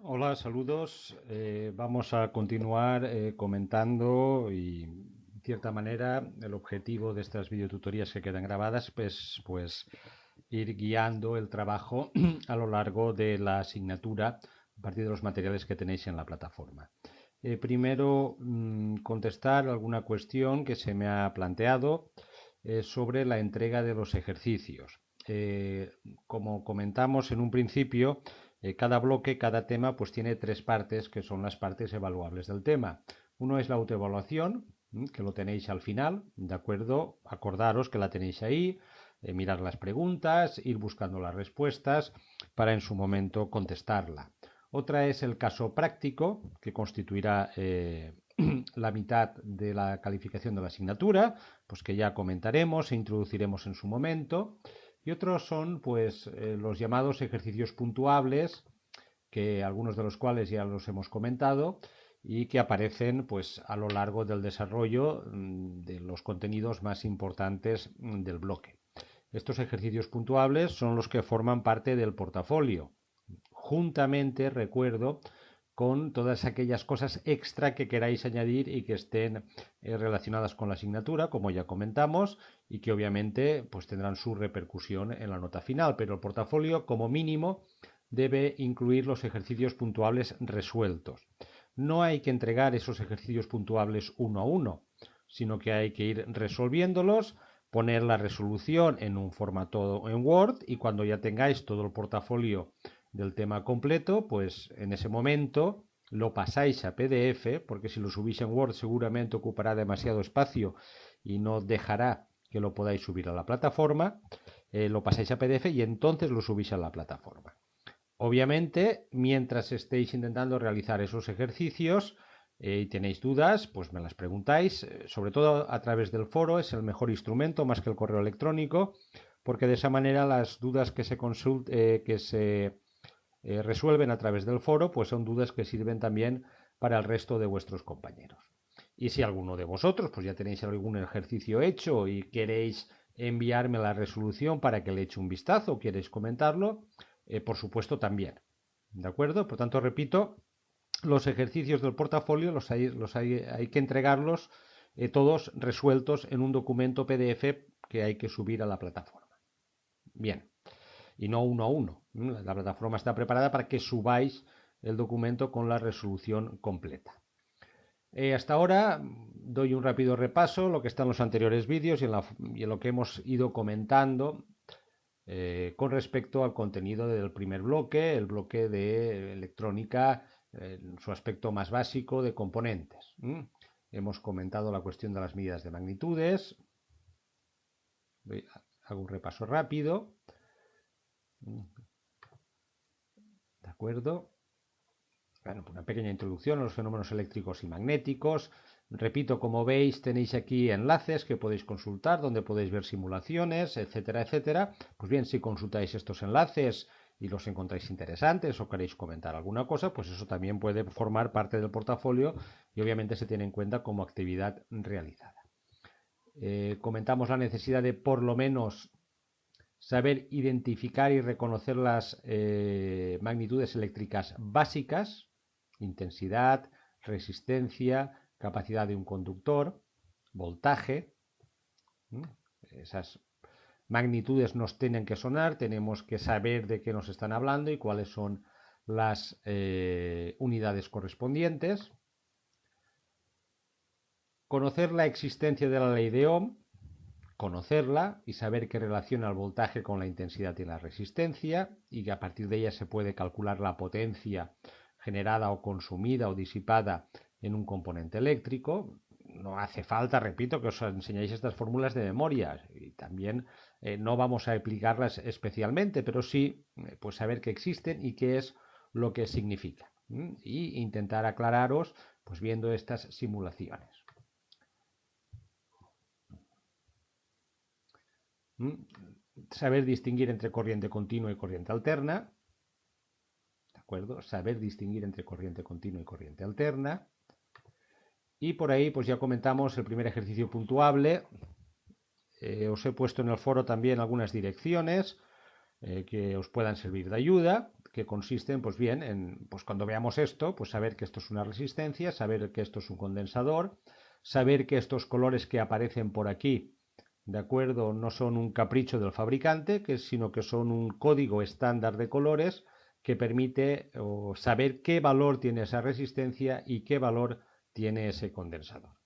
Hola, saludos. Vamos a continuar comentando y, en cierta manera, el objetivo de estas videotutorías que quedan grabadas, pues ir guiando el trabajo a lo largo de la asignatura a partir de los materiales que tenéis en la plataforma. Primero, contestar alguna cuestión que se me ha planteado sobre la entrega de los ejercicios. Como comentamos en un principio, cada bloque, cada tema, pues tiene tres partes que son las partes evaluables del tema. Uno es la autoevaluación, que lo tenéis al final, ¿de acuerdo? Acordaros que la tenéis ahí, mirar las preguntas, ir buscando las respuestas para en su momento contestarla. Otra es el caso práctico, que constituirá la mitad de la calificación de la asignatura, pues que ya comentaremos e introduciremos en su momento. Y otros son pues los llamados ejercicios puntuables, que algunos de los cuales ya los hemos comentado y que aparecen pues a lo largo del desarrollo de los contenidos más importantes del bloque. Estos ejercicios puntuables son los que forman parte del portafolio, juntamente, recuerdo, con todas aquellas cosas extra que queráis añadir y que estén relacionadas con la asignatura, como ya comentamos, y que obviamente pues tendrán su repercusión en la nota final, pero el portafolio como mínimo debe incluir los ejercicios puntuables resueltos. No hay que entregar esos ejercicios puntuables uno a uno, sino que hay que ir resolviéndolos, poner la resolución en un formato en Word y cuando ya tengáis todo el portafolio del tema completo, pues en ese momento lo pasáis a PDF, porque si lo subís en Word seguramente ocupará demasiado espacio y no dejará que lo podáis subir a la plataforma. Lo pasáis a PDF y entonces lo subís a la plataforma. Obviamente, mientras estéis intentando realizar esos ejercicios y tenéis dudas, pues me las preguntáis, sobre todo a través del foro, es el mejor instrumento más que el correo electrónico, porque de esa manera las dudas que se resuelven a través del foro, pues son dudas que sirven también para el resto de vuestros compañeros. Y si alguno de vosotros, pues ya tenéis algún ejercicio hecho y queréis enviarme la resolución para que le eche un vistazo o queréis comentarlo, por supuesto también. ¿De acuerdo? Por tanto, repito, los ejercicios del portafolio hay que entregarlos todos resueltos en un documento PDF que hay que subir a la plataforma. Bien, y no uno a uno. La plataforma está preparada para que subáis el documento con la resolución completa. Hasta ahora doy un rápido repaso, lo que está en los anteriores vídeos y en lo que hemos ido comentando con respecto al contenido del primer bloque, el bloque de electrónica, en su aspecto más básico de componentes. Hemos comentado la cuestión de las medidas de magnitudes. Hago un repaso rápido. ¿De acuerdo? Bueno, una pequeña introducción a los fenómenos eléctricos y magnéticos. Repito, como veis, tenéis aquí enlaces que podéis consultar, donde podéis ver simulaciones, etcétera, etcétera. Pues bien, si consultáis estos enlaces y los encontráis interesantes o queréis comentar alguna cosa, pues eso también puede formar parte del portafolio y obviamente se tiene en cuenta como actividad realizada. Comentamos la necesidad de por lo menos saber identificar y reconocer las magnitudes eléctricas básicas, intensidad, resistencia, capacidad de un conductor, voltaje. Esas magnitudes nos tienen que sonar, tenemos que saber de qué nos están hablando y cuáles son las unidades correspondientes. Conocer la existencia de la ley de Ohm, conocerla y saber qué relaciona el voltaje con la intensidad y la resistencia y que a partir de ella se puede calcular la potencia generada o consumida o disipada en un componente eléctrico. No hace falta, repito, que os enseñéis estas fórmulas de memoria y también no vamos a aplicarlas especialmente, pero sí pues saber que existen y qué es lo que significa y intentar aclararos pues viendo estas simulaciones. Saber distinguir entre corriente continua y corriente alterna, ¿de acuerdo? Saber distinguir entre corriente continua y corriente alterna. Y por ahí, pues ya comentamos el primer ejercicio puntuable. Os he puesto en el foro también algunas direcciones que os puedan servir de ayuda, que consisten, pues bien, en pues cuando veamos esto, pues saber que esto es una resistencia, saber que esto es un condensador, saber que estos colores que aparecen por aquí, ¿de acuerdo? No son un capricho del fabricante, sino que son un código estándar de colores que permite saber qué valor tiene esa resistencia y qué valor tiene ese condensador.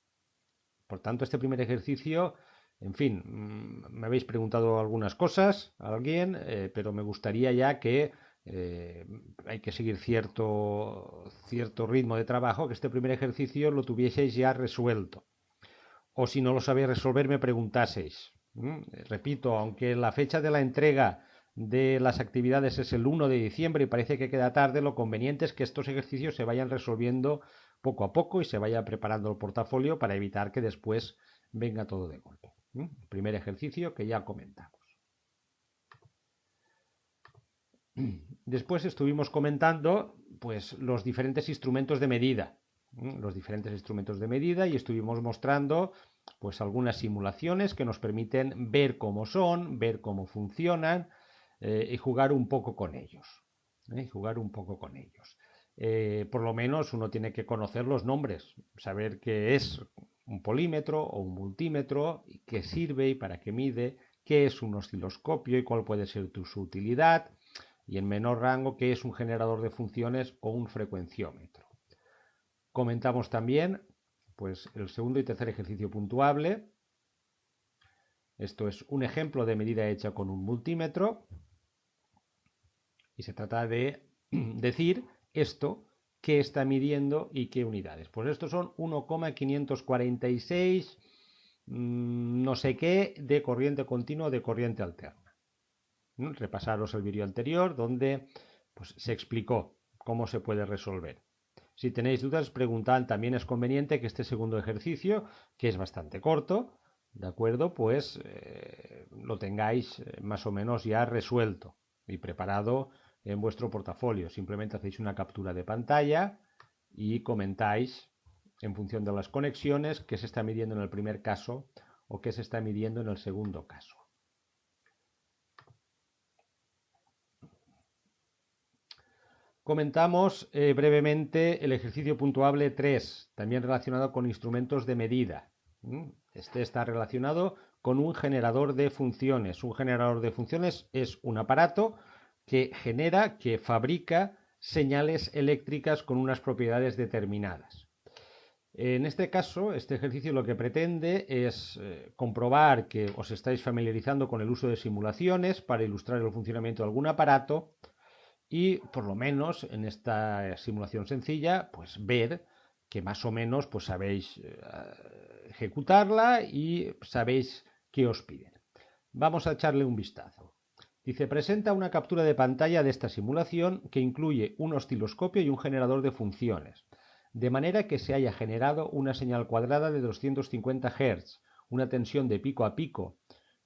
Por tanto, este primer ejercicio, en fin, me habéis preguntado algunas cosas a alguien, pero me gustaría ya que hay que seguir cierto ritmo de trabajo, que este primer ejercicio lo tuvieseis ya resuelto. O si no lo sabéis resolver, me preguntaseis. Repito, aunque la fecha de la entrega de las actividades es el 1 de diciembre y parece que queda tarde, lo conveniente es que estos ejercicios se vayan resolviendo poco a poco y se vaya preparando el portafolio para evitar que después venga todo de golpe. Primer ejercicio que ya comentamos. Después estuvimos comentando pues, los diferentes instrumentos de medida. Los diferentes instrumentos de medida y estuvimos mostrando pues algunas simulaciones que nos permiten ver cómo son, ver cómo funcionan y jugar un poco con ellos. Por lo menos uno tiene que conocer los nombres, saber qué es un polímetro o un multímetro, qué sirve y para qué mide, qué es un osciloscopio y cuál puede ser su utilidad, y en menor rango qué es un generador de funciones o un frecuenciómetro. Comentamos también pues, el segundo y tercer ejercicio puntuable. Esto es un ejemplo de medida hecha con un multímetro y se trata de decir esto qué está midiendo y qué unidades. Pues estos son 1,546 no sé qué de corriente continua o de corriente alterna. Repasaros el vídeo anterior donde pues, se explicó cómo se puede resolver. Si tenéis dudas, preguntad. También es conveniente que este segundo ejercicio, que es bastante corto, ¿de acuerdo? Pues lo tengáis más o menos ya resuelto y preparado en vuestro portafolio. Simplemente hacéis una captura de pantalla y comentáis en función de las conexiones qué se está midiendo en el primer caso o qué se está midiendo en el segundo caso. Comentamos brevemente el ejercicio puntuable 3, también relacionado con instrumentos de medida. Este está relacionado con un generador de funciones. Un generador de funciones es un aparato que fabrica señales eléctricas con unas propiedades determinadas. En este caso, este ejercicio lo que pretende es comprobar que os estáis familiarizando con el uso de simulaciones para ilustrar el funcionamiento de algún aparato y por lo menos en esta simulación sencilla, pues ver que más o menos pues sabéis ejecutarla y sabéis qué os piden. Vamos a echarle un vistazo. Dice, presenta una captura de pantalla de esta simulación que incluye un osciloscopio y un generador de funciones, de manera que se haya generado una señal cuadrada de 250 Hz, una tensión de pico a pico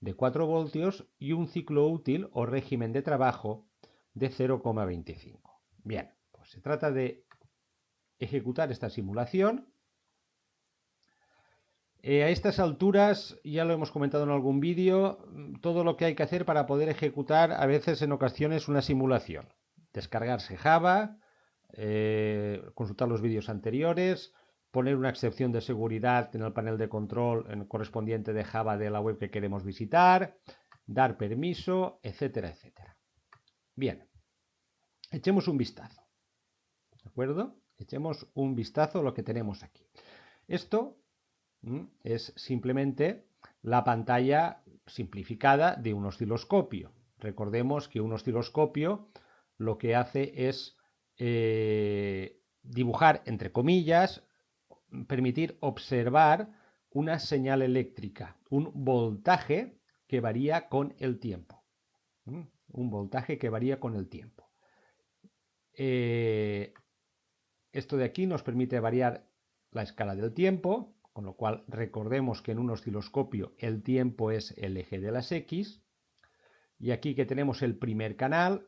de 4 voltios y un ciclo útil o régimen de trabajo de 0,25. Bien, pues se trata de ejecutar esta simulación. A estas alturas, ya lo hemos comentado en algún vídeo, todo lo que hay que hacer para poder ejecutar a veces en ocasiones una simulación. Descargarse Java, consultar los vídeos anteriores, poner una excepción de seguridad en el panel de control correspondiente de Java de la web que queremos visitar, dar permiso, etcétera, etcétera. Bien, echemos un vistazo. ¿De acuerdo? Echemos un vistazo a lo que tenemos aquí. Esto es simplemente la pantalla simplificada de un osciloscopio. Recordemos que un osciloscopio lo que hace es dibujar, entre comillas, permitir observar una señal eléctrica, un voltaje que varía con el tiempo. Un voltaje que varía con el tiempo. Esto de aquí nos permite variar la escala del tiempo, con lo cual recordemos que en un osciloscopio el tiempo es el eje de las X. Y aquí que tenemos el primer canal,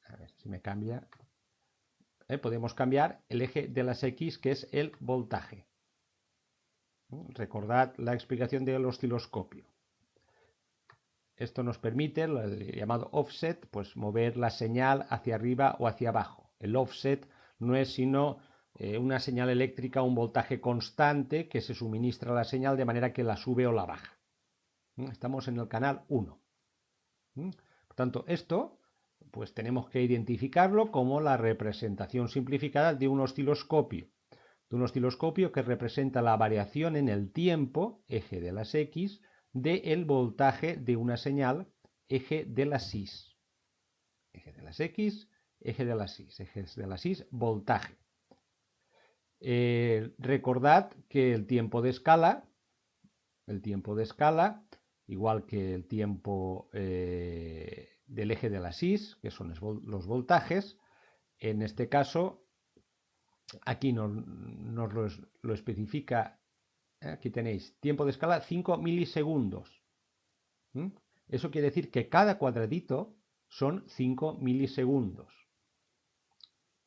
a ver si me cambia, podemos cambiar el eje de las X, que es el voltaje. Recordad la explicación del osciloscopio. Esto nos permite, el llamado offset, pues mover la señal hacia arriba o hacia abajo. El offset no es sino una señal eléctrica, un voltaje constante que se suministra a la señal de manera que la sube o la baja. Estamos en el canal 1. Por tanto, esto pues tenemos que identificarlo como la representación simplificada de un osciloscopio. De un osciloscopio que representa la variación en el tiempo, eje de las X, del voltaje de una señal, eje de las Y. Eje de las X, eje de las Y. Ejes de las Y, voltaje. Recordad que el tiempo de escala, igual que el tiempo del eje de las Y, que son los voltajes, en este caso, aquí nos lo especifica. Aquí tenéis tiempo de escala 5 milisegundos. Eso quiere decir que cada cuadradito son 5 milisegundos.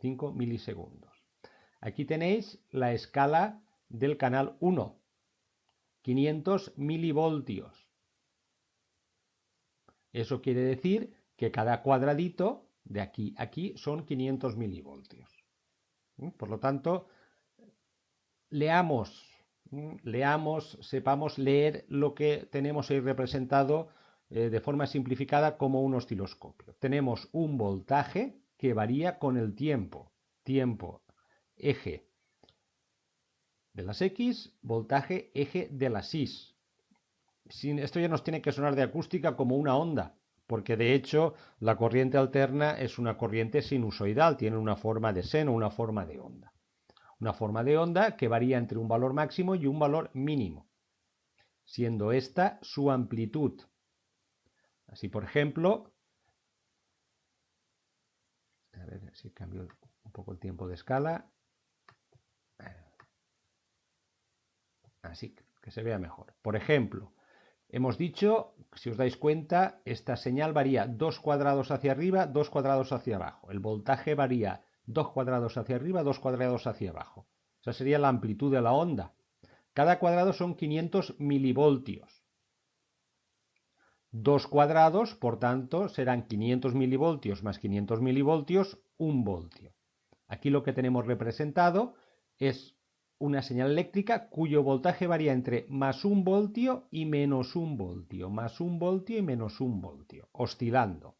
5 milisegundos. Aquí tenéis la escala del canal 1. 500 milivoltios. Eso quiere decir que cada cuadradito de aquí a aquí son 500 milivoltios. Por lo tanto, leamos, sepamos leer lo que tenemos ahí representado de forma simplificada como un osciloscopio. Tenemos un voltaje que varía con el tiempo. Tiempo, eje de las X, voltaje, eje de las Y. Esto ya nos tiene que sonar de acústica como una onda, porque de hecho la corriente alterna es una corriente sinusoidal, tiene una forma de seno, una forma de onda. Una forma de onda que varía entre un valor máximo y un valor mínimo, siendo esta su amplitud. Así, por ejemplo, a ver si cambio un poco el tiempo de escala. Así que se vea mejor. Por ejemplo, hemos dicho, si os dais cuenta, esta señal varía 2 cuadrados hacia arriba, 2 cuadrados hacia abajo. El voltaje varía 2 cuadrados hacia arriba, 2 cuadrados hacia abajo. Esa sería la amplitud de la onda. Cada cuadrado son 500 milivoltios. 2 cuadrados, por tanto, serán 500 milivoltios más 500 milivoltios, 1 voltio. Aquí lo que tenemos representado es una señal eléctrica cuyo voltaje varía entre más 1 voltio y menos 1 voltio, más 1 voltio y menos 1 voltio, oscilando.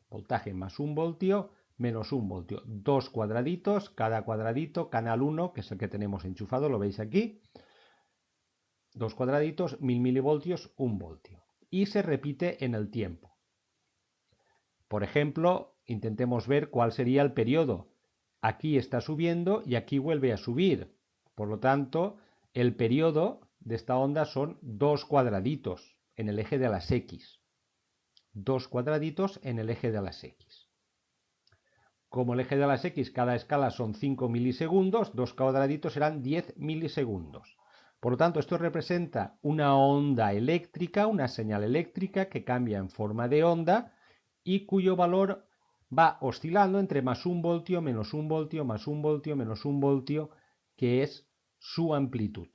Voltaje más 1 voltio, menos 1 voltio. 2 cuadraditos, cada cuadradito, canal 1, que es el que tenemos enchufado, lo veis aquí. 2 cuadraditos, 1000 milivoltios, 1 voltio. Y se repite en el tiempo. Por ejemplo, intentemos ver cuál sería el periodo. Aquí está subiendo y aquí vuelve a subir. Por lo tanto, el periodo de esta onda son 2 cuadraditos en el eje de las X. 2 cuadraditos en el eje de las X. Como el eje de las X, cada escala son 5 milisegundos, 2 cuadraditos serán 10 milisegundos. Por lo tanto, esto representa una onda eléctrica, una señal eléctrica que cambia en forma de onda y cuyo valor va oscilando entre más 1 voltio, menos 1 voltio, más 1 voltio, menos 1 voltio, que es su amplitud.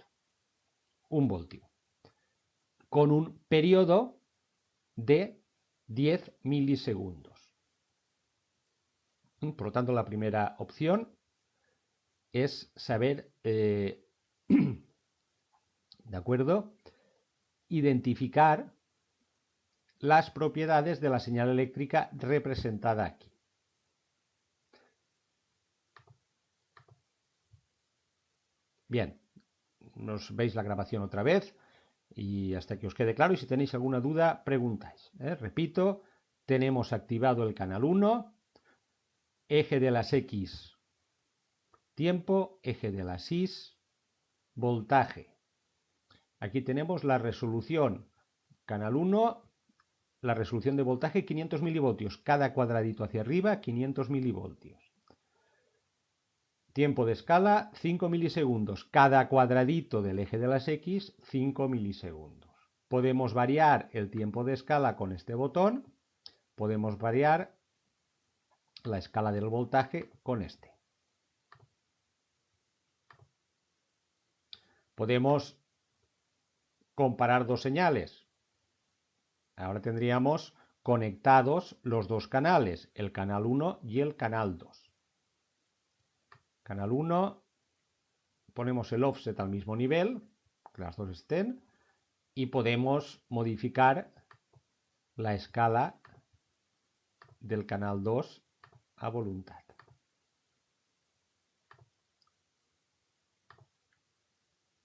1 voltio. Con un periodo de 10 milisegundos. Por lo tanto, la primera opción es saber, ¿de acuerdo?, identificar las propiedades de la señal eléctrica representada aquí. Bien, nos veis la grabación otra vez y hasta que os quede claro, y si tenéis alguna duda, preguntáis. Repito, tenemos activado el canal 1, eje de las X, tiempo, eje de las Y, voltaje. Aquí tenemos la resolución, canal 1, la resolución de voltaje 500 milivoltios, cada cuadradito hacia arriba 500 milivoltios. Tiempo de escala 5 milisegundos, cada cuadradito del eje de las X 5 milisegundos. Podemos variar el tiempo de escala con este botón, podemos variar la escala del voltaje con este. Podemos comparar dos señales. Ahora tendríamos conectados los dos canales, el canal 1 y el canal 2. Canal 1, ponemos el offset al mismo nivel, que las dos estén, y podemos modificar la escala del canal 2 a voluntad.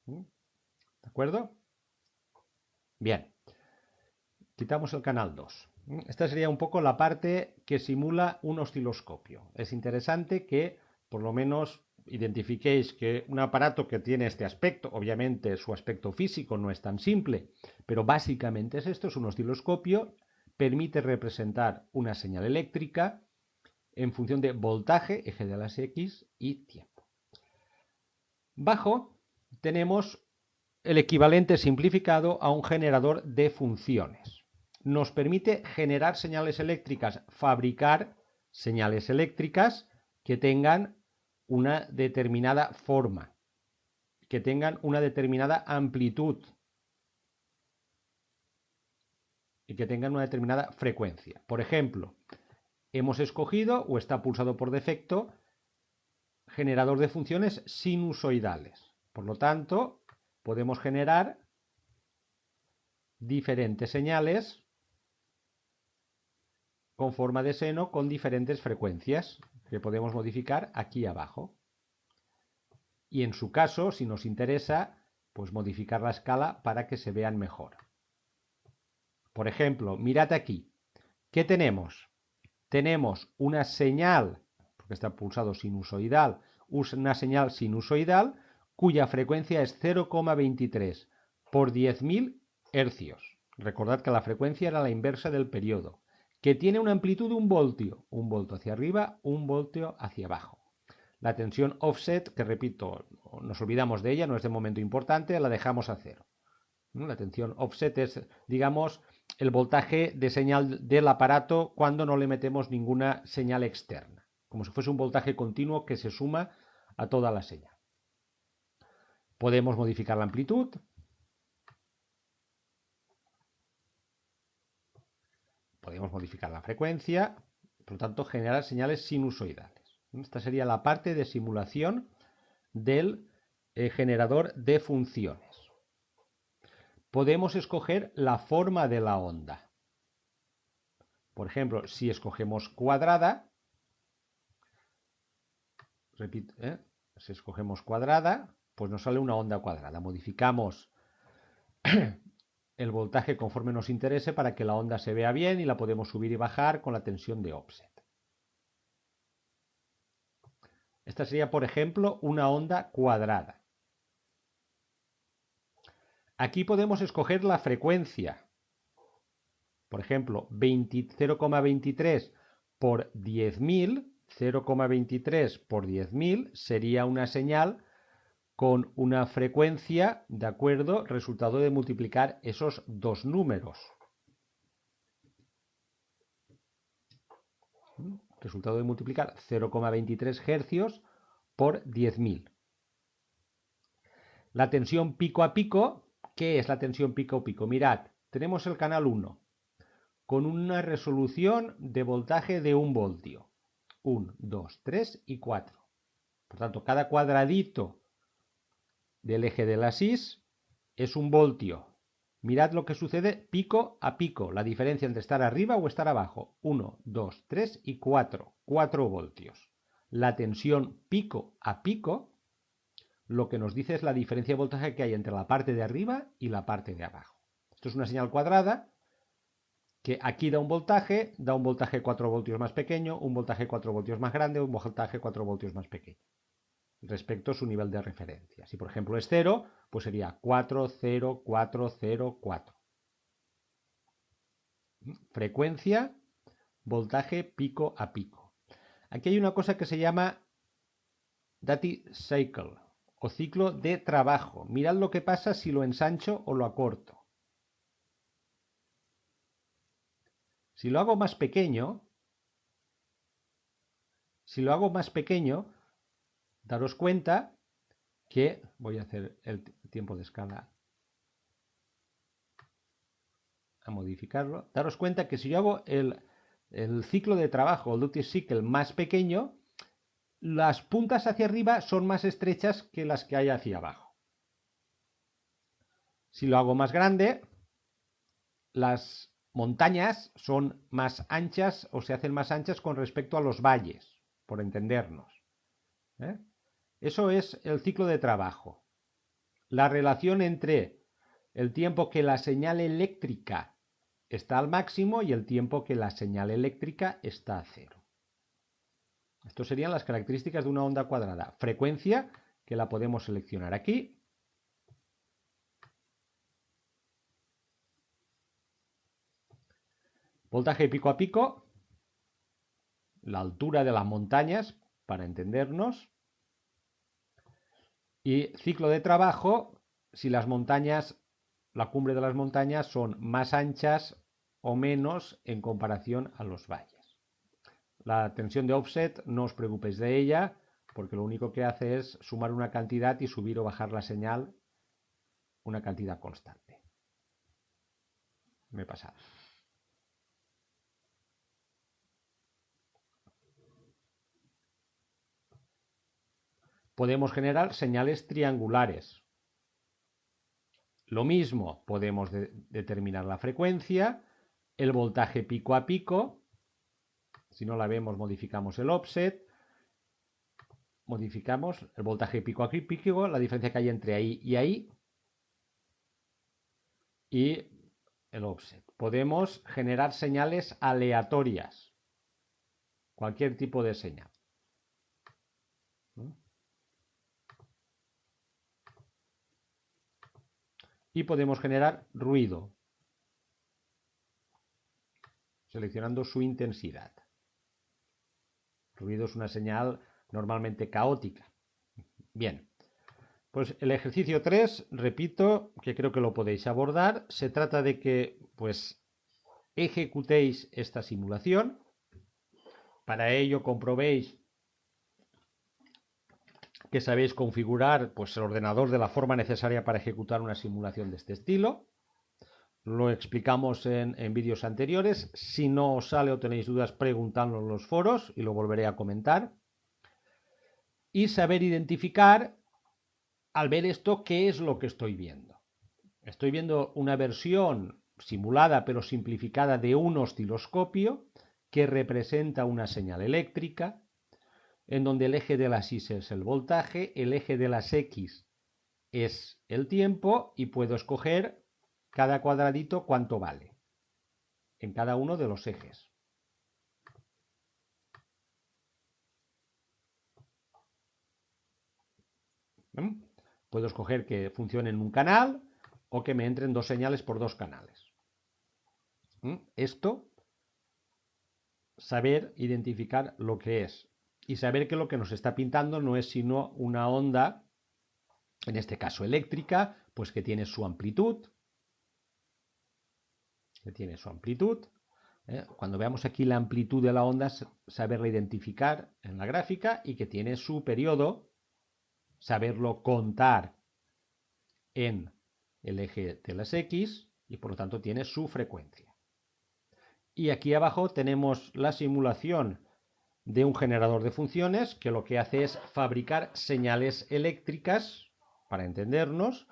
¿De acuerdo? Bien, quitamos el canal 2. Esta sería un poco la parte que simula un osciloscopio. Es interesante que por lo menos identifiquéis que un aparato que tiene este aspecto, obviamente su aspecto físico no es tan simple, pero básicamente es esto, es un osciloscopio, permite representar una señal eléctrica en función de voltaje, eje de las X, y tiempo. Bajo tenemos el equivalente simplificado a un generador de funciones. Nos permite generar señales eléctricas, fabricar señales eléctricas que tengan una determinada forma, que tengan una determinada amplitud y que tengan una determinada frecuencia. Por ejemplo, hemos escogido o está pulsado por defecto generador de funciones sinusoidales. Por lo tanto, podemos generar diferentes señales con forma de seno con diferentes frecuencias que podemos modificar aquí abajo. Y en su caso, si nos interesa, pues modificar la escala para que se vean mejor. Por ejemplo, mirad aquí. ¿Qué tenemos? Tenemos una señal, porque está pulsado sinusoidal, una señal sinusoidal cuya frecuencia es 0,23 por 10.000 hercios. Recordad que la frecuencia era la inversa del periodo, que tiene una amplitud de 1 voltio hacia arriba, 1 voltio hacia abajo. La tensión offset, que repito, nos olvidamos de ella, no es de momento importante, la dejamos a 0. La tensión offset es, digamos, el voltaje de señal del aparato cuando no le metemos ninguna señal externa, como si fuese un voltaje continuo que se suma a toda la señal. Podemos modificar la amplitud. Podemos modificar la frecuencia, por lo tanto generar señales sinusoidales. Esta sería la parte de simulación del generador de funciones. Podemos escoger la forma de la onda. Por ejemplo, si escogemos cuadrada, repito, si escogemos cuadrada, pues nos sale una onda cuadrada. Modificamos el voltaje conforme nos interese para que la onda se vea bien y la podemos subir y bajar con la tensión de offset. Esta sería, por ejemplo, una onda cuadrada. Aquí podemos escoger la frecuencia. Por ejemplo, 0,23 por 10.000, 0,23 por 10.000 sería una señal con una frecuencia, ¿de acuerdo? Resultado de multiplicar esos dos números. Resultado de multiplicar 0,23 hercios por 10.000. La tensión pico a pico, ¿qué es la tensión pico a pico? Mirad, tenemos el canal 1 con una resolución de voltaje de 1 voltio. 1, 2, 3 y 4. Por tanto, cada cuadradito del eje de la SIS es 1 voltio. Mirad lo que sucede pico a pico, la diferencia entre estar arriba o estar abajo. 1, 2, 3 y 4. 4 voltios. La tensión pico a pico lo que nos dice es la diferencia de voltaje que hay entre la parte de arriba y la parte de abajo. Esto es una señal cuadrada que aquí da un voltaje 4 voltios más pequeño, un voltaje 4 voltios más grande, un voltaje 4 voltios más pequeño, respecto a su nivel de referencia. Si por ejemplo es 0, pues sería 4, 0, 4, 0, 4. Frecuencia, voltaje pico a pico. Aquí hay una cosa que se llama duty cycle, o ciclo de trabajo. Mirad lo que pasa si lo ensancho o lo acorto. Si lo hago más pequeño, daros cuenta que, voy a hacer el tiempo de escala a modificarlo. Daros cuenta que si yo hago el ciclo de trabajo, el duty cycle más pequeño, las puntas hacia arriba son más estrechas que las que hay hacia abajo. Si lo hago más grande, las montañas son más anchas o se hacen más anchas con respecto a los valles, por entendernos. Eso es el ciclo de trabajo. La relación entre el tiempo que la señal eléctrica está al máximo y el tiempo que la señal eléctrica está a cero. Estas serían las características de una onda cuadrada. Frecuencia, que la podemos seleccionar aquí. Voltaje pico a pico. La altura de las montañas, para entendernos. Y ciclo de trabajo, si las montañas, la cumbre de las montañas son más anchas o menos en comparación a los valles. La tensión de offset, no os preocupéis de ella, porque lo único que hace es sumar una cantidad y subir o bajar la señal una cantidad constante. Me he pasado. Podemos generar señales triangulares. Lo mismo, podemos determinar la frecuencia, el voltaje pico a pico. Si no la vemos, modificamos el offset. Modificamos el voltaje pico a pico, la diferencia que hay entre ahí y ahí. Y el offset. Podemos generar señales aleatorias. Cualquier tipo de señal. Y podemos generar ruido, seleccionando su intensidad. Ruido es una señal normalmente caótica. Bien, pues el ejercicio 3, repito, que creo que lo podéis abordar, se trata de que pues ejecutéis esta simulación. Para ello comprobéis que sabéis configurar pues, el ordenador de la forma necesaria para ejecutar una simulación de este estilo. Lo explicamos en vídeos anteriores. Si no os sale o tenéis dudas, preguntadlo en los foros y lo volveré a comentar. Y saber identificar, al ver esto, qué es lo que estoy viendo. Estoy viendo una versión simulada pero simplificada de un osciloscopio que representa una señal eléctrica, en donde el eje de las Y es el voltaje, el eje de las X es el tiempo y puedo escoger cada cuadradito cuánto vale en cada uno de los ejes. Puedo escoger que funcione en un canal o que me entren dos señales por dos canales. Esto, saber identificar lo que es y saber que lo que nos está pintando no es sino una onda, en este caso eléctrica, pues que tiene su amplitud. Cuando veamos aquí la amplitud de la onda, saberla identificar en la gráfica y que tiene su periodo, saberlo contar en el eje de las X y por lo tanto tiene su frecuencia. Y aquí abajo tenemos la simulación de un generador de funciones que lo que hace es fabricar señales eléctricas, para entendernos,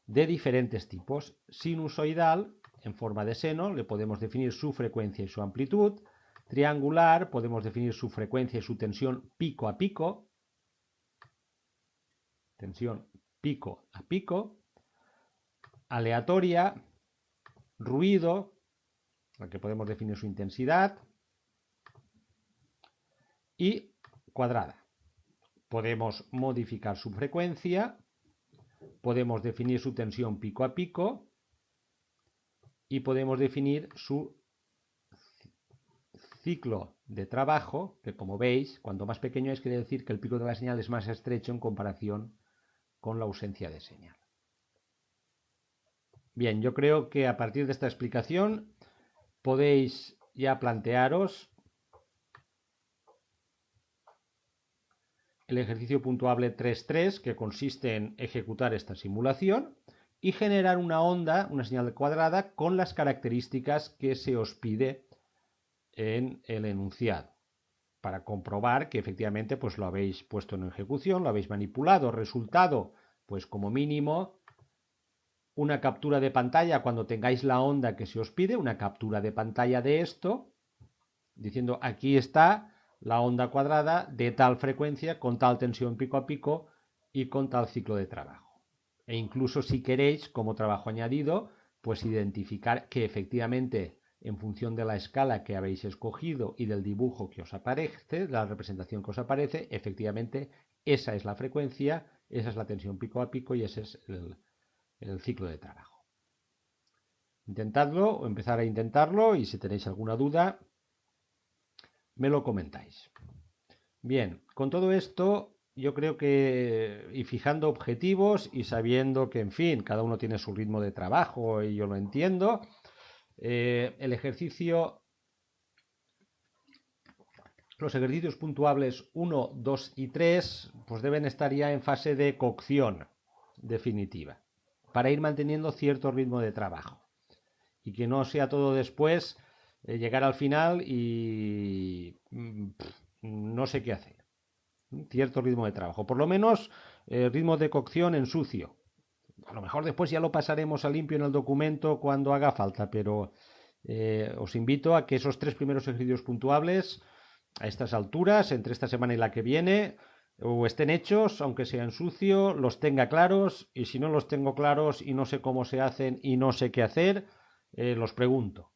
de diferentes tipos. Sinusoidal, en forma de seno, le podemos definir su frecuencia y su amplitud. Triangular, podemos definir su frecuencia y su tensión pico a pico. Tensión pico a pico. Aleatoria, ruido, al que podemos definir su intensidad. Y cuadrada. Podemos modificar su frecuencia, podemos definir su tensión pico a pico y podemos definir su ciclo de trabajo, que como veis, cuanto más pequeño es, quiere decir que el pico de la señal es más estrecho en comparación con la ausencia de señal. Bien, yo creo que a partir de esta explicación podéis ya plantearos el ejercicio puntuable 3.3, que consiste en ejecutar esta simulación y generar una onda, una señal cuadrada, con las características que se os pide en el enunciado, para comprobar que efectivamente pues lo habéis puesto en ejecución, lo habéis manipulado. Resultado, pues como mínimo una captura de pantalla cuando tengáis la onda que se os pide, una captura de pantalla de esto, diciendo aquí está la onda cuadrada de tal frecuencia, con tal tensión pico a pico y con tal ciclo de trabajo. E incluso si queréis, como trabajo añadido, pues identificar que efectivamente en función de la escala que habéis escogido y del dibujo que os aparece, la representación que os aparece, efectivamente esa es la frecuencia, esa es la tensión pico a pico y ese es el ciclo de trabajo. Intentadlo o empezar a intentarlo y si tenéis alguna duda, me lo comentáis. Bien, con todo esto yo creo que, y fijando objetivos y sabiendo que, en fin, cada uno tiene su ritmo de trabajo y yo lo entiendo, el ejercicio, los ejercicios puntuables 1, 2 y 3, pues deben estar ya en fase de cocción definitiva, para ir manteniendo cierto ritmo de trabajo. Y que no sea todo después llegar al final y no sé qué hacer. Cierto ritmo de trabajo, por lo menos ritmo de cocción en sucio. A lo mejor después ya lo pasaremos a limpio en el documento cuando haga falta, pero os invito a que esos 3 primeros ejercicios puntuables a estas alturas, entre esta semana y la que viene, o estén hechos, aunque sea en sucio, los tenga claros, y si no los tengo claros y no sé cómo se hacen y no sé qué hacer, los pregunto,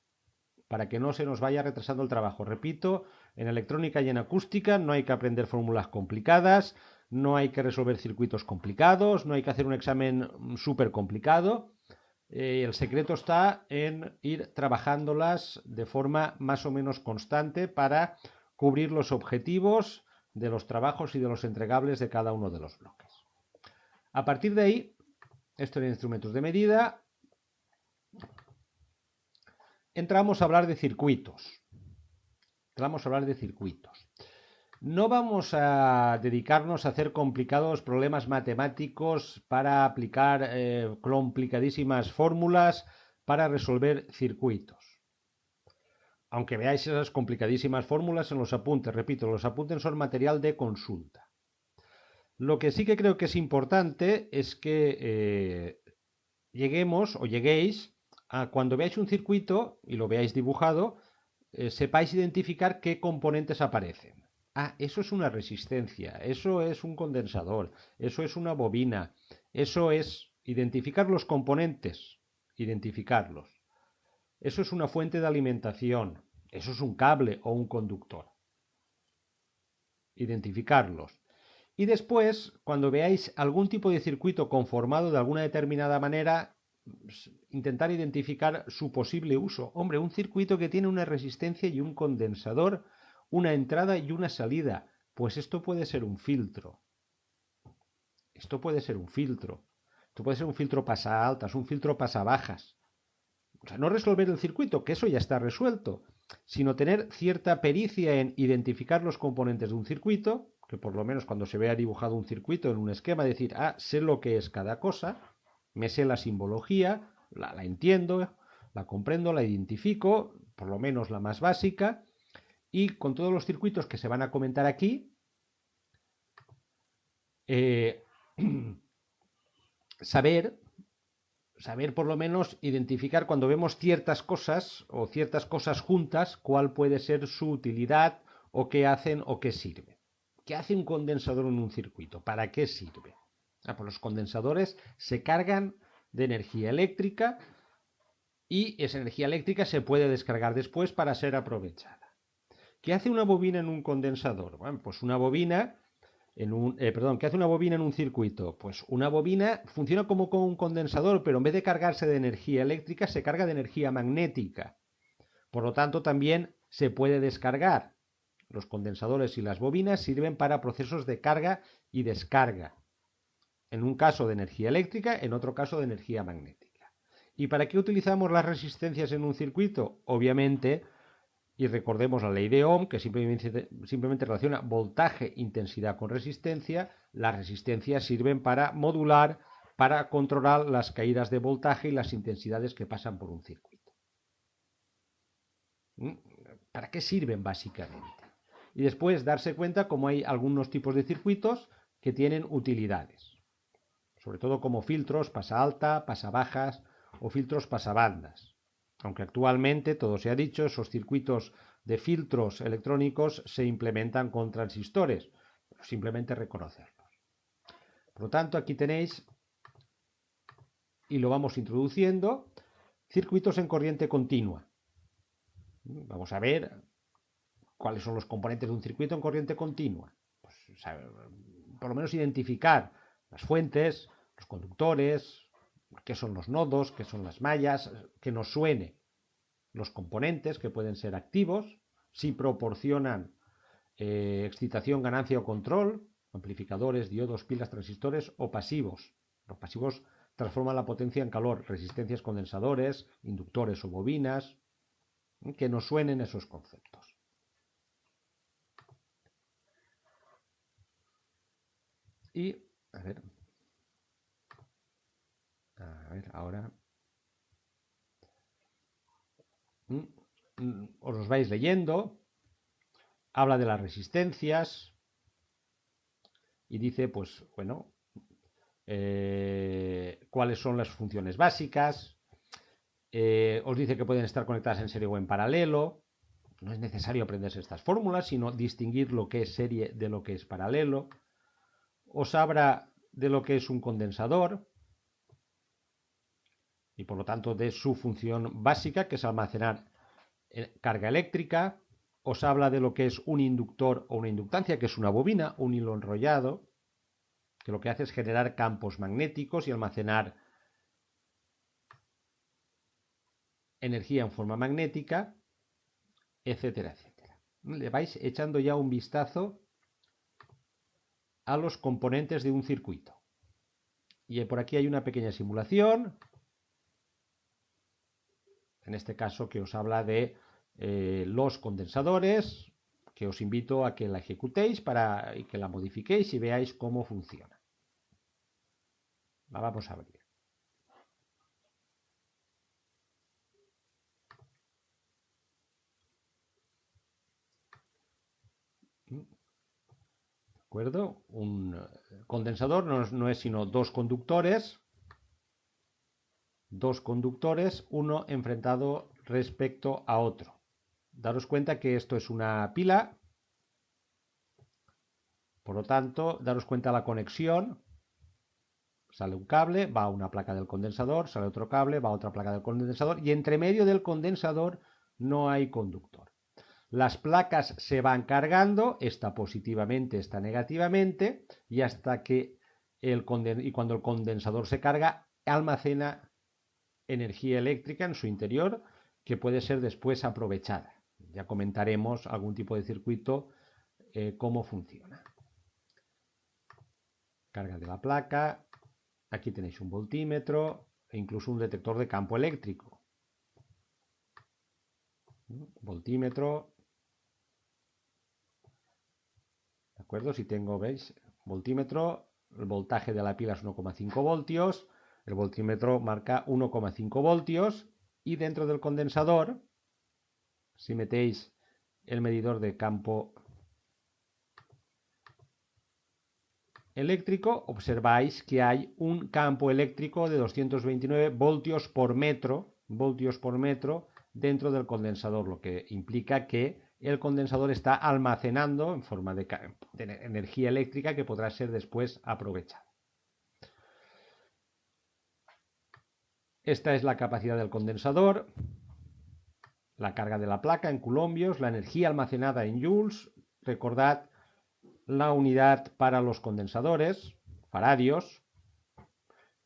para que no se nos vaya retrasando el trabajo. Repito, en electrónica y en acústica no hay que aprender fórmulas complicadas, no hay que resolver circuitos complicados, no hay que hacer un examen súper complicado. El secreto está en ir trabajándolas de forma más o menos constante para cubrir los objetivos de los trabajos y de los entregables de cada uno de los bloques. A partir de ahí, esto de instrumentos de medida, entramos a hablar de circuitos. No vamos a dedicarnos a hacer complicados problemas matemáticos para aplicar complicadísimas fórmulas para resolver circuitos. Aunque veáis esas complicadísimas fórmulas en los apuntes, repito, los apuntes son material de consulta. Lo que sí que creo que es importante es que lleguemos o lleguéis a cuando veáis un circuito y lo veáis dibujado, sepáis identificar qué componentes aparecen. Ah, eso es una resistencia, eso es un condensador, eso es una bobina, eso es identificar los componentes, identificarlos. Eso es una fuente de alimentación, eso es un cable o un conductor. Identificarlos. Y después, cuando veáis algún tipo de circuito conformado de alguna determinada manera, intentar identificar su posible uso. Hombre, un circuito que tiene una resistencia y un condensador, una entrada y una salida. Pues esto puede ser un filtro. Esto puede ser un filtro. Esto puede ser un filtro pasa altas, un filtro pasa bajas. O sea, no resolver el circuito, que eso ya está resuelto, sino tener cierta pericia en identificar los componentes de un circuito, que por lo menos cuando se vea dibujado un circuito en un esquema, decir, ah, sé lo que es cada cosa, me sé la simbología, la entiendo, la comprendo, la identifico, por lo menos la más básica, y con todos los circuitos que se van a comentar aquí, saber por lo menos identificar cuando vemos ciertas cosas o ciertas cosas juntas, cuál puede ser su utilidad o qué hacen o qué sirven. ¿Qué hace un condensador en un circuito? ¿Para qué sirve? Pues los condensadores se cargan de energía eléctrica y esa energía eléctrica se puede descargar después para ser aprovechada. ¿Qué hace una bobina en un condensador? Bueno, pues una bobina ¿qué hace una bobina en un circuito? Pues una bobina funciona como con un condensador, pero en vez de cargarse de energía eléctrica, se carga de energía magnética. Por lo tanto, también se puede descargar. Los condensadores y las bobinas sirven para procesos de carga y descarga. En un caso de energía eléctrica, en otro caso de energía magnética. ¿Y para qué utilizamos las resistencias en un circuito? Obviamente, y recordemos la ley de Ohm, que simplemente relaciona voltaje, intensidad con resistencia. Las resistencias sirven para modular para controlar las caídas de voltaje y las intensidades que pasan por un circuito. ¿Para qué sirven básicamente? Y después darse cuenta cómo hay algunos tipos de circuitos que tienen utilidades, sobre todo como filtros pasa alta, pasa bajas o filtros pasabandas. Aunque actualmente, todo se ha dicho, esos circuitos de filtros electrónicos se implementan con transistores, simplemente reconocerlos. Por lo tanto, aquí tenéis, y lo vamos introduciendo, circuitos en corriente continua. Vamos a ver cuáles son los componentes de un circuito en corriente continua. Pues, por lo menos identificar las fuentes, los conductores, qué son los nodos, qué son las mallas, que nos suene los componentes que pueden ser activos, si proporcionan excitación, ganancia o control, amplificadores, diodos, pilas, transistores, o pasivos. Los pasivos transforman la potencia en calor, resistencias, condensadores, inductores o bobinas, que nos suenen esos conceptos. Y, a ver, ahora os los vais leyendo, habla de las resistencias y dice, pues, bueno, cuáles son las funciones básicas, os dice que pueden estar conectadas en serie o en paralelo. No es necesario aprenderse estas fórmulas, sino distinguir lo que es serie de lo que es paralelo. Os habla de lo que es un condensador y por lo tanto de su función básica, que es almacenar carga eléctrica. Os habla de lo que es un inductor o una inductancia, que es una bobina, un hilo enrollado, que lo que hace es generar campos magnéticos y almacenar energía en forma magnética, etcétera, etcétera. Le vais echando ya un vistazo a los componentes de un circuito. Y por aquí hay una pequeña simulación, en este caso que os habla de los condensadores, que os invito a que la ejecutéis y que la modifiquéis y veáis cómo funciona. La vamos a abrir. ¿De acuerdo? Un condensador no es sino dos conductores, uno enfrentado respecto a otro. Daros cuenta que esto es una pila, por lo tanto, daros cuenta de la conexión. Sale un cable, va a una placa del condensador, sale otro cable, va a otra placa del condensador y entre medio del condensador no hay conductor. Las placas se van cargando, esta positivamente, esta negativamente, y hasta que cuando el condensador se carga, almacena energía eléctrica en su interior que puede ser después aprovechada. Ya comentaremos algún tipo de circuito, cómo funciona. Carga de la placa, aquí tenéis un voltímetro e incluso un detector de campo eléctrico. Voltímetro. ¿De acuerdo? Si tengo, ¿veis? Voltímetro, el voltaje de la pila es 1,5 voltios, el voltímetro marca 1,5 voltios y dentro del condensador, si metéis el medidor de campo eléctrico, observáis que hay un campo eléctrico de 229 voltios por metro dentro del condensador, lo que implica que el condensador está almacenando en forma de energía eléctrica que podrá ser después aprovechada. Esta es la capacidad del condensador, la carga de la placa en coulombios, la energía almacenada en joules. Recordad la unidad para los condensadores, faradios,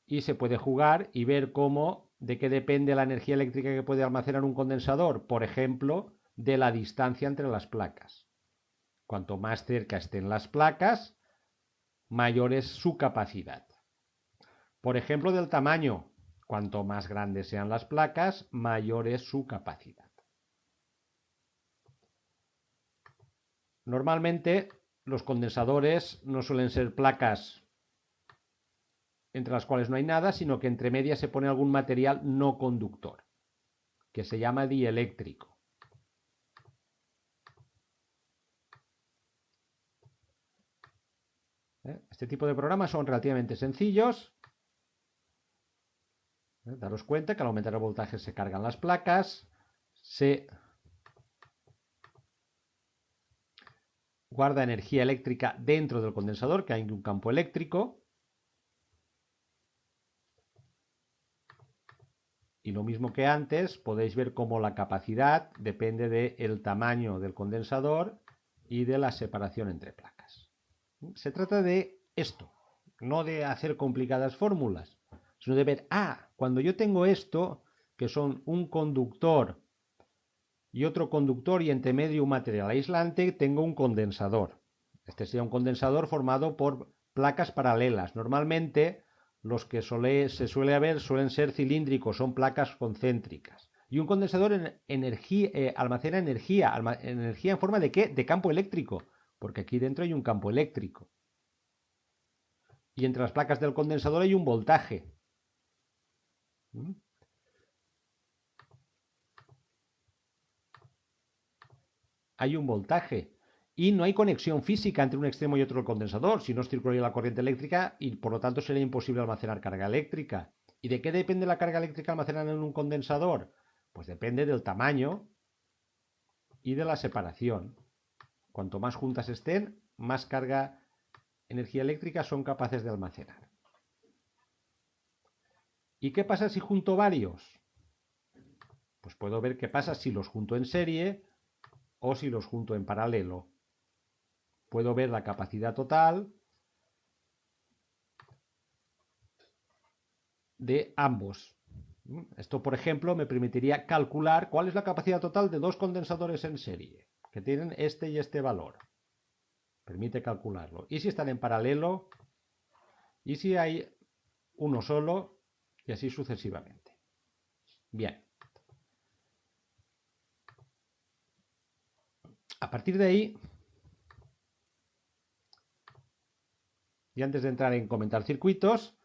y se puede jugar y ver de qué depende la energía eléctrica que puede almacenar un condensador. Por ejemplo, de la distancia entre las placas. Cuanto más cerca estén las placas, mayor es su capacidad. Por ejemplo, del tamaño. Cuanto más grandes sean las placas, mayor es su capacidad. Normalmente los condensadores no suelen ser placas entre las cuales no hay nada, sino que entre medias se pone algún material no conductor, que se llama dieléctrico. Este tipo de programas son relativamente sencillos. Daros cuenta que al aumentar el voltaje se cargan las placas, se guarda energía eléctrica dentro del condensador, que hay un campo eléctrico. Y lo mismo que antes, podéis ver cómo la capacidad depende del tamaño del condensador y de la separación entre placas. Se trata de esto, no de hacer complicadas fórmulas, sino de ver, cuando yo tengo esto, que son un conductor y otro conductor y entre medio un material aislante, tengo un condensador. Este sería un condensador formado por placas paralelas. Normalmente los que se suele ver suelen ser cilíndricos, son placas concéntricas. Y un condensador almacena energía. ¿Energía en forma de qué? De campo eléctrico, porque aquí dentro hay un campo eléctrico. Y entre las placas del condensador hay un voltaje. Hay un voltaje. Y no hay conexión física entre un extremo y otro del condensador, si no circularía la corriente eléctrica y por lo tanto sería imposible almacenar carga eléctrica. ¿Y de qué depende la carga eléctrica almacenada en un condensador? Pues depende del tamaño y de la separación. Cuanto más juntas estén, más energía eléctrica son capaces de almacenar. ¿Y qué pasa si junto varios? Pues puedo ver qué pasa si los junto en serie o si los junto en paralelo. Puedo ver la capacidad total de ambos. Esto, por ejemplo, me permitiría calcular cuál es la capacidad total de dos condensadores en serie, que tienen este y este valor. Permite calcularlo. ¿Y si están en paralelo? ¿Y si hay uno solo? Y así sucesivamente. Bien. A partir de ahí, y antes de entrar en comentar circuitos,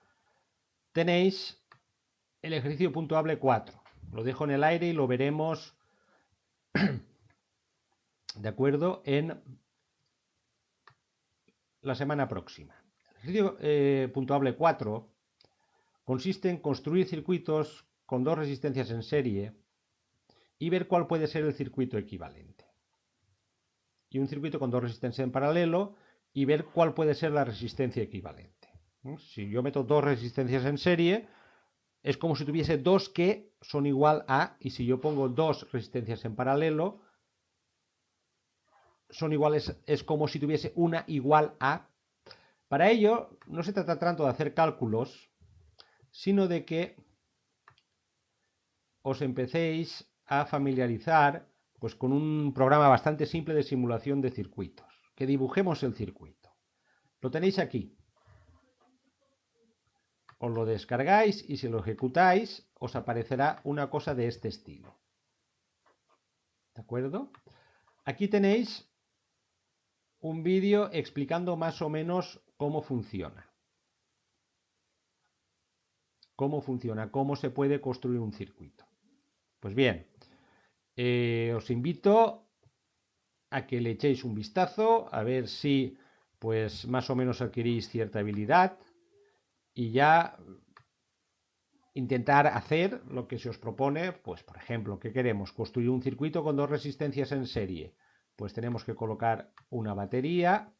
tenéis el ejercicio puntuable 4. Lo dejo en el aire y lo veremos, de acuerdo, en la semana próxima. El ejercicio puntuable 4 consiste en construir circuitos con dos resistencias en serie y ver cuál puede ser el circuito equivalente. Y un circuito con dos resistencias en paralelo y ver cuál puede ser la resistencia equivalente. Si yo meto dos resistencias en serie, es como si tuviese dos que son igual a, y si yo pongo dos resistencias en paralelo, son iguales, es como si tuviese una igual a. Para ello, no se trata tanto de hacer cálculos, sino de que os empecéis a familiarizar pues, con un programa bastante simple de simulación de circuitos. Que dibujemos el circuito. Lo tenéis aquí. Os lo descargáis y si lo ejecutáis os aparecerá una cosa de este estilo. ¿De acuerdo? Aquí tenéis un vídeo explicando más o menos cómo funciona. Cómo se puede construir un circuito. Pues bien, os invito a que le echéis un vistazo, a ver si pues más o menos adquirís cierta habilidad y ya intentar hacer lo que se os propone, pues por ejemplo, ¿qué queremos? Construir un circuito con dos resistencias en serie. Pues tenemos que colocar una batería.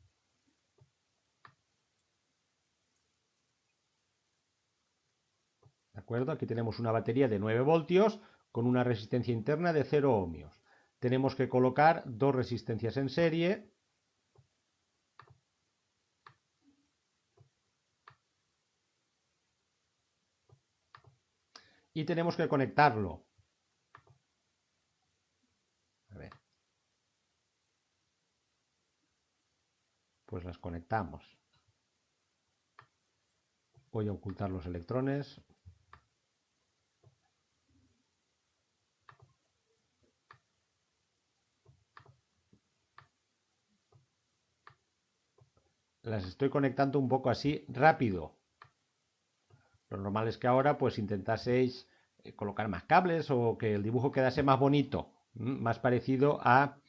¿De acuerdo? Aquí tenemos una batería de 9 voltios con una resistencia interna de 0 ohmios. Tenemos que colocar dos resistencias en serie. Y tenemos que conectarlo. A ver. Pues las conectamos. Voy a ocultar los electrones. Las estoy conectando un poco así rápido. Lo normal es que ahora pues intentaseis colocar más cables o que el dibujo quedase más bonito, más parecido a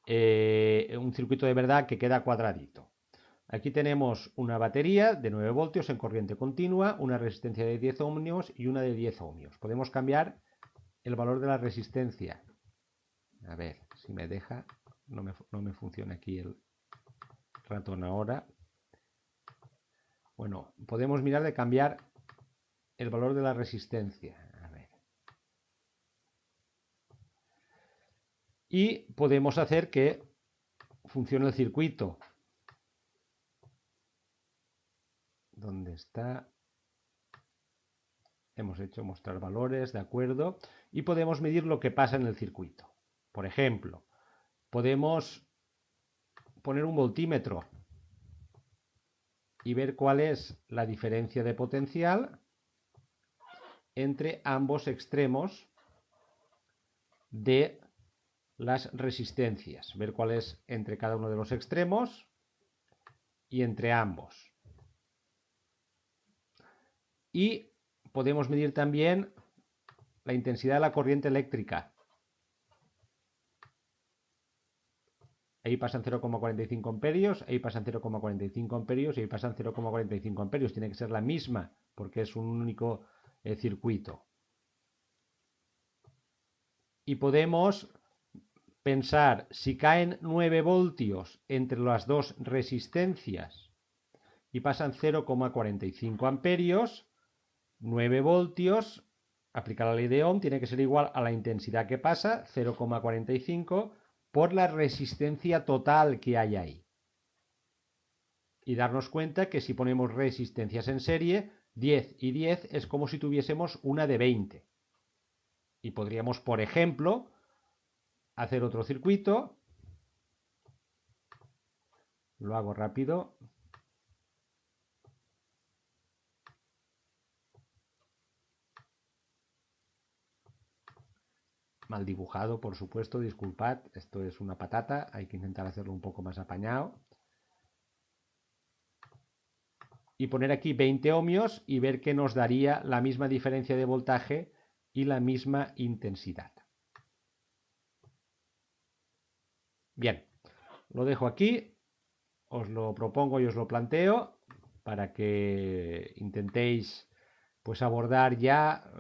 un circuito de verdad que queda cuadradito. Aquí tenemos una batería de 9 voltios en corriente continua, una resistencia de 10 ohmios y una de 10 ohmios. Podemos cambiar el valor de la resistencia. A ver si me deja. No me funciona aquí el ratón ahora. Bueno, podemos mirar de cambiar el valor de la resistencia. A ver. Y podemos hacer que funcione el circuito. ¿Dónde está? Hemos hecho mostrar valores, de acuerdo. Y podemos medir lo que pasa en el circuito. Por ejemplo, podemos poner un voltímetro y ver cuál es la diferencia de potencial entre ambos extremos de las resistencias. Ver cuál es entre cada uno de los extremos y entre ambos. Y podemos medir también la intensidad de la corriente eléctrica. Ahí pasan 0,45 amperios, ahí pasan 0,45 amperios y ahí pasan 0,45 amperios. Tiene que ser la misma porque es un único circuito. Y podemos pensar, si caen 9 voltios entre las dos resistencias y pasan 0,45 amperios, 9 voltios, aplicar la ley de Ohm, tiene que ser igual a la intensidad que pasa, 0,45, por la resistencia total que hay ahí. Y darnos cuenta que si ponemos resistencias en serie, 10 y 10 es como si tuviésemos una de 20. Y podríamos, por ejemplo, hacer otro circuito. Lo hago rápido. Mal dibujado, por supuesto, disculpad, esto es una patata, hay que intentar hacerlo un poco más apañado. Y poner aquí 20 ohmios y ver que nos daría la misma diferencia de voltaje y la misma intensidad. Bien, lo dejo aquí, os lo propongo y os lo planteo para que intentéis pues abordar ya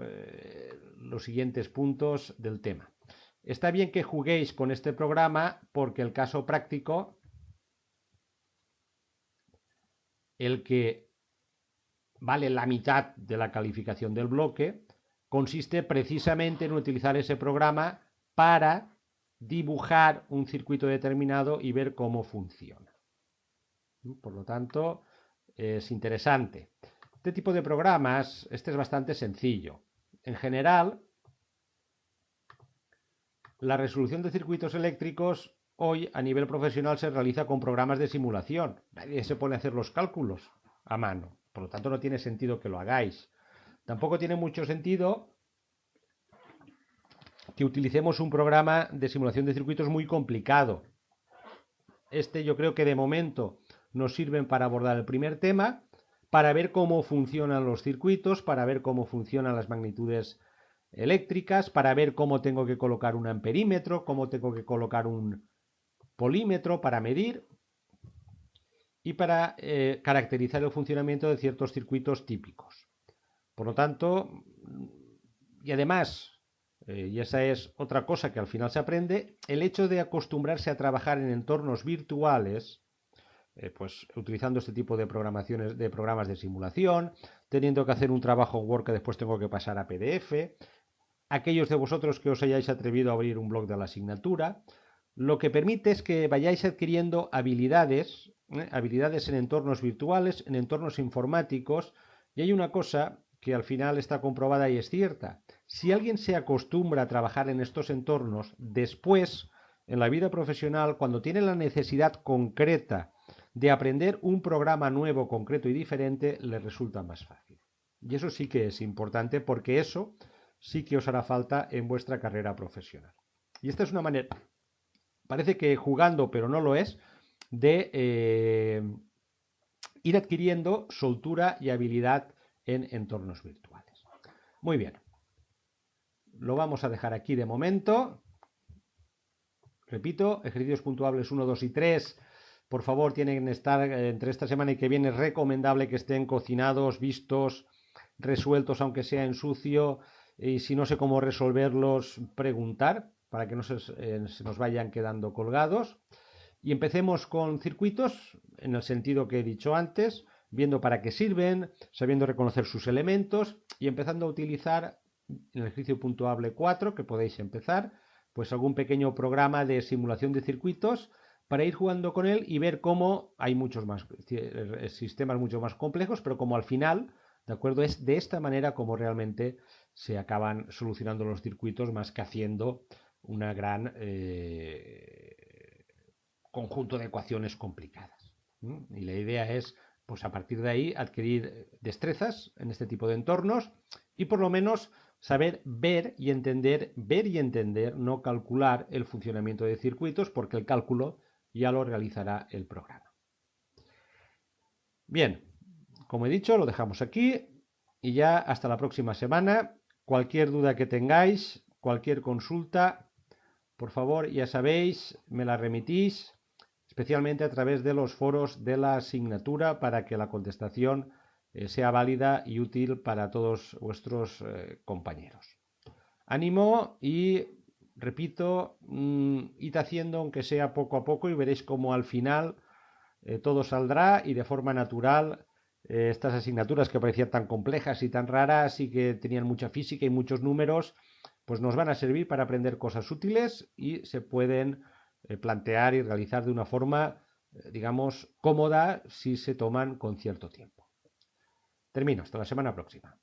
los siguientes puntos del tema. Está bien que juguéis con este programa porque el caso práctico, el que vale la mitad de la calificación del bloque, consiste precisamente en utilizar ese programa para dibujar un circuito determinado y ver cómo funciona. Por lo tanto, es interesante. Este tipo de programas, este es bastante sencillo. En general, la resolución de circuitos eléctricos hoy a nivel profesional se realiza con programas de simulación. Nadie se pone a hacer los cálculos a mano. Por lo tanto, no tiene sentido que lo hagáis. Tampoco tiene mucho sentido que utilicemos un programa de simulación de circuitos muy complicado. Este yo creo que de momento nos sirven para abordar el primer tema, para ver cómo funcionan los circuitos, para ver cómo funcionan las magnitudes eléctricas, para ver cómo tengo que colocar un amperímetro, cómo tengo que colocar un polímetro para medir y para caracterizar el funcionamiento de ciertos circuitos típicos. Por lo tanto, y además, y esa es otra cosa que al final se aprende, el hecho de acostumbrarse a trabajar en entornos virtuales, pues utilizando este tipo de programaciones, de programas de simulación, teniendo que hacer un trabajo Word que después tengo que pasar a PDF, aquellos de vosotros que os hayáis atrevido a abrir un blog de la asignatura, lo que permite es que vayáis adquiriendo habilidades, habilidades en entornos virtuales, en entornos informáticos, y hay una cosa que al final está comprobada y es cierta. Si alguien se acostumbra a trabajar en estos entornos, después, en la vida profesional, cuando tiene la necesidad concreta de aprender un programa nuevo, concreto y diferente, le resulta más fácil. Y eso sí que es importante porque eso sí que os hará falta en vuestra carrera profesional. Y esta es una manera, parece que jugando, pero no lo es, de ir adquiriendo soltura y habilidad en entornos virtuales. Muy bien. Lo vamos a dejar aquí de momento. Repito, ejercicios puntuables 1, 2 y 3. Por favor, tienen que estar entre esta semana y que viene. Es recomendable que estén cocinados, vistos, resueltos, aunque sea en sucio. Y si no sé cómo resolverlos, preguntar para que no se nos vayan quedando colgados. Y empecemos con circuitos, en el sentido que he dicho antes, viendo para qué sirven, sabiendo reconocer sus elementos y empezando a utilizar en el ejercicio puntuable 4, que podéis empezar, pues algún pequeño programa de simulación de circuitos para ir jugando con él y ver cómo hay muchos más sistemas mucho más complejos, pero como al final, ¿de acuerdo? Es de esta manera como realmente se acaban solucionando los circuitos más que haciendo una gran conjunto de ecuaciones complicadas. Y la idea es, pues a partir de ahí, adquirir destrezas en este tipo de entornos y por lo menos saber ver y entender, no calcular el funcionamiento de circuitos, porque el cálculo ya lo realizará el programa. Bien, como he dicho, lo dejamos aquí y ya hasta la próxima semana. Cualquier duda que tengáis, cualquier consulta, por favor, ya sabéis, me la remitís, especialmente a través de los foros de la asignatura para que la contestación sea válida y útil para todos vuestros compañeros. Ánimo y, repito, id haciendo aunque sea poco a poco y veréis cómo al final todo saldrá y de forma natural estas asignaturas que parecían tan complejas y tan raras y que tenían mucha física y muchos números, pues nos van a servir para aprender cosas útiles y se pueden plantear y realizar de una forma, digamos, cómoda si se toman con cierto tiempo. Termino, hasta la semana próxima.